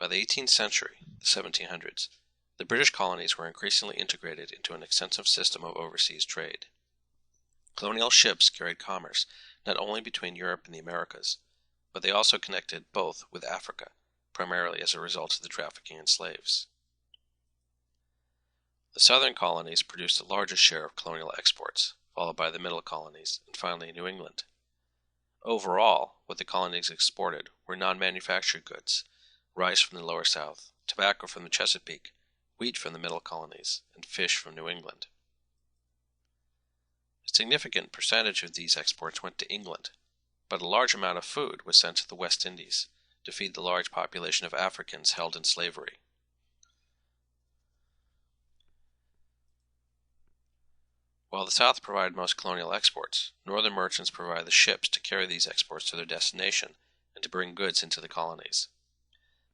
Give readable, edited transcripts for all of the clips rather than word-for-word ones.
By the 18th century, the 1700s, the British colonies were increasingly integrated into an extensive system of overseas trade. Colonial ships carried commerce not only between Europe and the Americas, but they also connected both with Africa, primarily as a result of the trafficking in slaves. The southern colonies produced the largest share of colonial exports, followed by the middle colonies, and finally New England. Overall, what the colonies exported were non-manufactured goods: rice from the lower south, tobacco from the Chesapeake, wheat from the middle colonies, and fish from New England. A significant percentage of these exports went to England, but a large amount of food was sent to the West Indies to feed the large population of Africans held in slavery. While the South provided most colonial exports, northern merchants provided the ships to carry these exports to their destination and to bring goods into the colonies.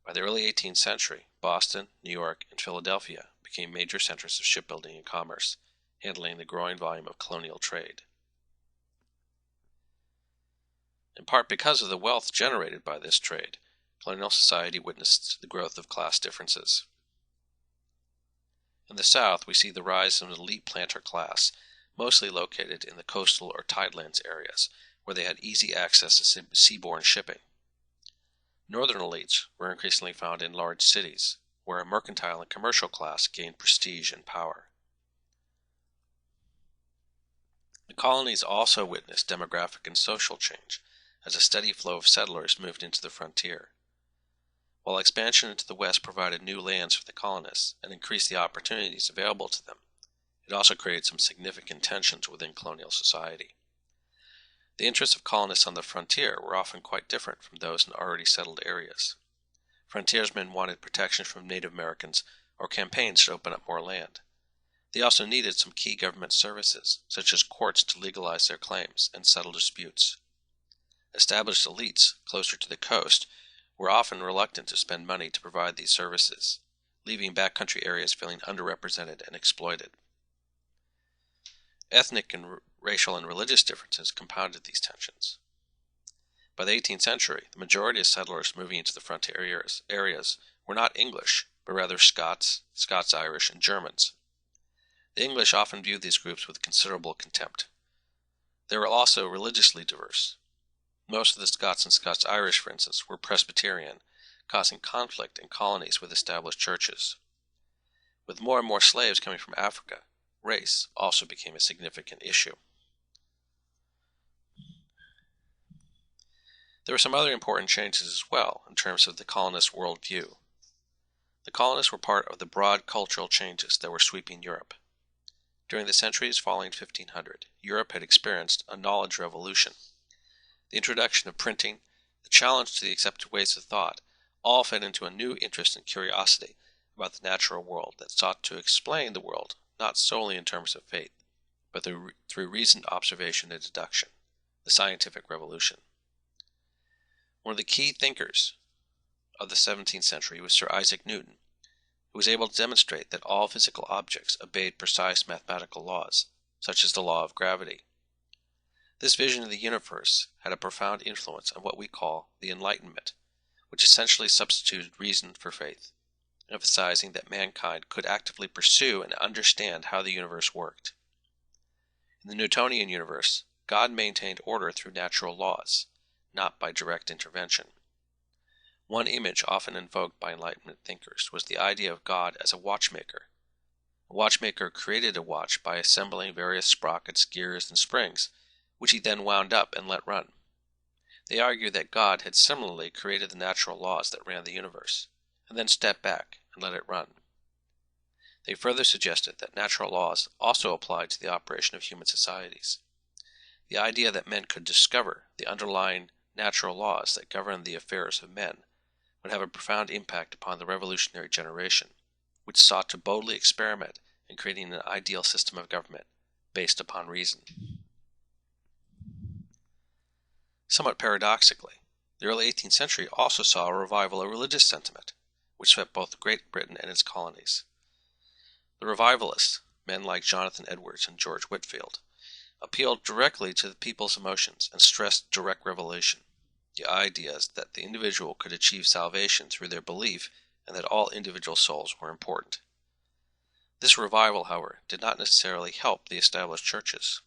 By the early 18th century, Boston, New York, and Philadelphia became major centers of shipbuilding and commerce, handling the growing volume of colonial trade. In part because of the wealth generated by this trade, colonial society witnessed the growth of class differences. In the South, we see the rise of an elite planter class, mostly located in the coastal or tidelands areas, where they had easy access to seaborne shipping. Northern elites were increasingly found in large cities, where a mercantile and commercial class gained prestige and power. The colonies also witnessed demographic and social change, as a steady flow of settlers moved into the frontier. While expansion into the West provided new lands for the colonists and increased the opportunities available to them, it also created some significant tensions within colonial society. The interests of colonists on the frontier were often quite different from those in already settled areas. Frontiersmen wanted protection from Native Americans or campaigns to open up more land. They also needed some key government services, such as courts to legalize their claims and settle disputes. Established elites closer to the coast were often reluctant to spend money to provide these services, leaving backcountry areas feeling underrepresented and exploited. Ethnic and racial and religious differences compounded these tensions. By the 18th century, the majority of settlers moving into the frontier areas were not English, but rather Scots, Scots-Irish, and Germans. The English often viewed these groups with considerable contempt. They were also religiously diverse. Most of the Scots and Scots-Irish, for instance, were Presbyterian, causing conflict in colonies with established churches. With more and more slaves coming from Africa, race also became a significant issue. There were some other important changes as well in terms of the colonists' worldview. The colonists were part of the broad cultural changes that were sweeping Europe. During the centuries following 1500, Europe had experienced a knowledge revolution. The introduction of printing, the challenge to the accepted ways of thought, all fed into a new interest and curiosity about the natural world that sought to explain the world not solely in terms of faith, but through reasoned observation and deduction, the scientific revolution. One of the key thinkers of the 17th century was Sir Isaac Newton, who was able to demonstrate that all physical objects obeyed precise mathematical laws, such as the law of gravity. This vision of the universe had a profound influence on what we call the Enlightenment, which essentially substituted reason for faith, emphasizing that mankind could actively pursue and understand how the universe worked. In the Newtonian universe, God maintained order through natural laws, not by direct intervention. One image often invoked by Enlightenment thinkers was the idea of God as a watchmaker. A watchmaker created a watch by assembling various sprockets, gears, and springs, which he then wound up and let run. They argued that God had similarly created the natural laws that ran the universe, and then stepped back and let it run. They further suggested that natural laws also applied to the operation of human societies. The idea that men could discover the underlying natural laws that govern the affairs of men would have a profound impact upon the revolutionary generation, which sought to boldly experiment in creating an ideal system of government based upon reason. Somewhat paradoxically, the early 18th century also saw a revival of religious sentiment, which swept both Great Britain and its colonies. The revivalists, men like Jonathan Edwards and George Whitefield, appealed directly to the people's emotions and stressed direct revelation. the ideas that the individual could achieve salvation through their belief and that all individual souls were important. This revival, however, did not necessarily help the established churches.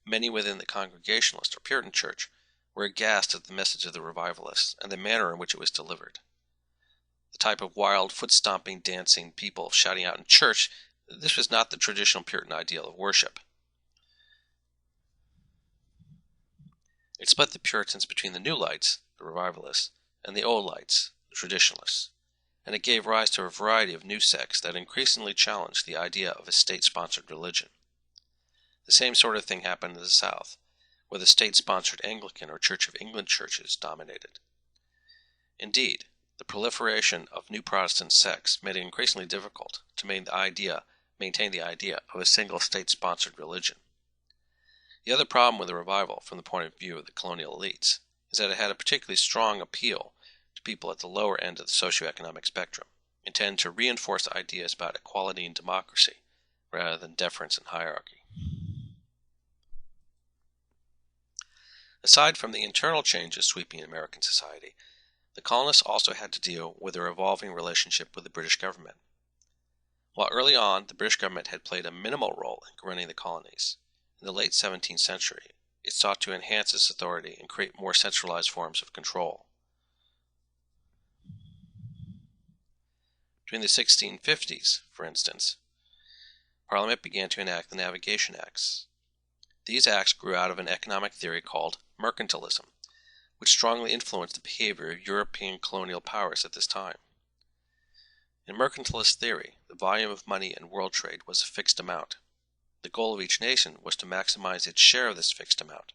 Many within the Congregationalist or Puritan church were aghast at the message of the revivalists and the manner in which it was delivered. The type of wild, foot-stomping, dancing people shouting out in church, this was not the traditional Puritan ideal of worship. It split the Puritans between the New Lights, the Revivalists, and the Old Lights, the Traditionalists, and it gave rise to a variety of new sects that increasingly challenged the idea of a state-sponsored religion. The same sort of thing happened in the South, where the state-sponsored Anglican or Church of England churches dominated. Indeed, the proliferation of new Protestant sects made it increasingly difficult to maintain the idea of a single state-sponsored religion. The other problem with the revival, from the point of view of the colonial elites, is that it had a particularly strong appeal to people at the lower end of the socioeconomic spectrum, intended to reinforce ideas about equality and democracy, rather than deference and hierarchy. Aside from the internal changes sweeping American society, the colonists also had to deal with their evolving relationship with the British government. While early on the British government had played a minimal role in running the colonies, in the late 17th century it sought to enhance its authority and create more centralized forms of control. During the 1650s, for instance, Parliament began to enact the Navigation Acts. These acts grew out of an economic theory called mercantilism, which strongly influenced the behavior of European colonial powers at this time. In mercantilist theory, the volume of money in world trade was a fixed amount. The goal of each nation was to maximize its share of this fixed amount,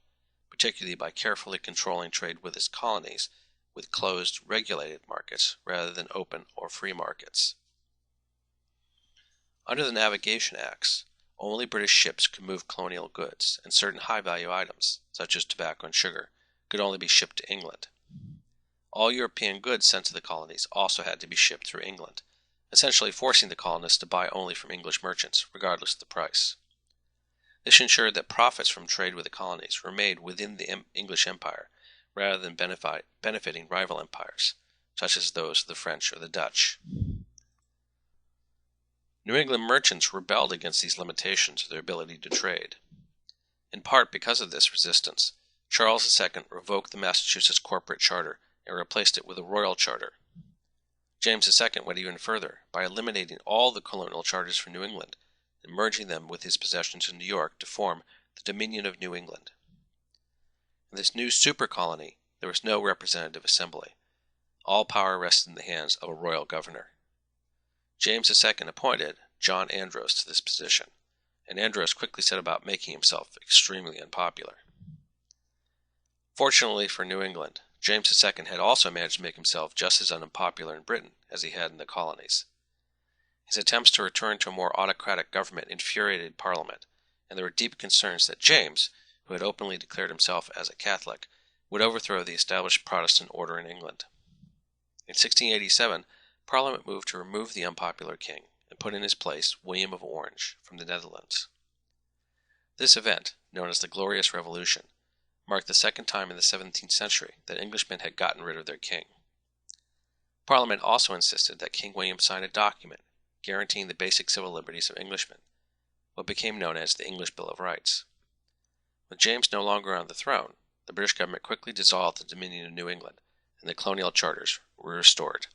particularly by carefully controlling trade with its colonies with closed, regulated markets rather than open or free markets. Under the Navigation Acts, only British ships could move colonial goods, and certain high-value items, such as tobacco and sugar, could only be shipped to England. All European goods sent to the colonies also had to be shipped through England, essentially forcing the colonists to buy only from English merchants, regardless of the price. This ensured that profits from trade with the colonies were made within the English Empire, rather than benefiting rival empires, such as those of the French or the Dutch. New England merchants rebelled against these limitations of their ability to trade. In part because of this resistance, Charles II revoked the Massachusetts corporate charter and replaced it with a royal charter. James II went even further by eliminating all the colonial charters for New England and merging them with his possessions in New York to form the Dominion of New England. In this new super colony, there was no representative assembly. All power rested in the hands of a royal governor. James II appointed John Andros to this position, and Andros quickly set about making himself extremely unpopular. Fortunately for New England, James II had also managed to make himself just as unpopular in Britain as he had in the colonies. His attempts to return to a more autocratic government infuriated Parliament, and there were deep concerns that James, who had openly declared himself as a Catholic, would overthrow the established Protestant order in England. In 1687, Parliament moved to remove the unpopular king and put in his place William of Orange from the Netherlands. This event, known as the Glorious Revolution, marked the second time in the 17th century that Englishmen had gotten rid of their king. Parliament also insisted that King William sign a document guaranteeing the basic civil liberties of Englishmen, what became known as the English Bill of Rights. With James no longer on the throne, the British government quickly dissolved the Dominion of New England, and the colonial charters were restored.